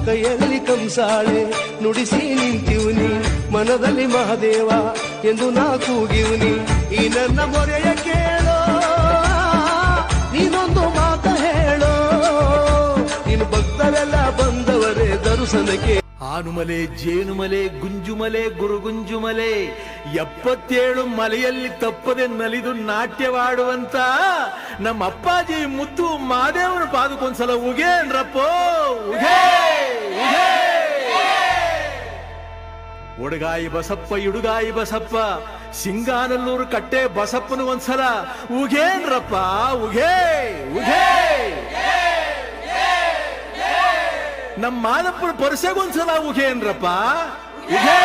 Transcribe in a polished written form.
ಕೈಯಲ್ಲಿ ಕಂಸಾಳೆ ನುಡಿಸಿ ನಿಂತಿವ್ನಿ, ಮನದಲ್ಲಿ ಮಹಾದೇವ ಎಂದು ನಾ ಕೂಗಿವ್ನಿ. ಈ ನನ್ನ ಮೊರೆಯ ಕೇಳೋ, ನೀನೊಂದು ಮಾತ ಹೇಳೋ, ನೀನು ಭಕ್ತರೆಲ್ಲ ಬಂದವರೇ ದರ್ಶನಕ್ಕೆ. ಆನುಮಲೆ, ಜೇನುಮಲೆ, ಗುಂಜುಮಲೆ, ಗುರುಗುಂಜುಮಲೆ, 77 ಮಲೆಯಲ್ಲಿ ತಪ್ಪದೆ ನಲಿದು ನಾಟ್ಯವಾಡುವಂತ ನಮ್ಮ ಅಪ್ಪಾಜಿ ಮುತ್ತು ಮಾದೇವನ ಪಾದಕ್ಕೊಂದ್ಸಲ ಉಗೇನ್ರಪ್ಪೋ, ಉಗೇ ಉಗೇ. ಒಡಗಾಯಿ ಬಸಪ್ಪ, ಇಡುಗಾಯಿ ಬಸಪ್ಪ, ಸಿಂಗಾನಲ್ಲೂರು ಕಟ್ಟೆ ಬಸಪ್ಪನ ಒಂದ್ಸಲ ಉಗೇನ್ರಪ್ಪ, ಉಗೇ ಉಗೇ. ನಮ್ಮ ಮಾದಪ್ಪನ ಪರಸೆಗೊಂದ್ಸಲ ಉಗೇನ್ರಪ್ಪ, ಉಗೇ.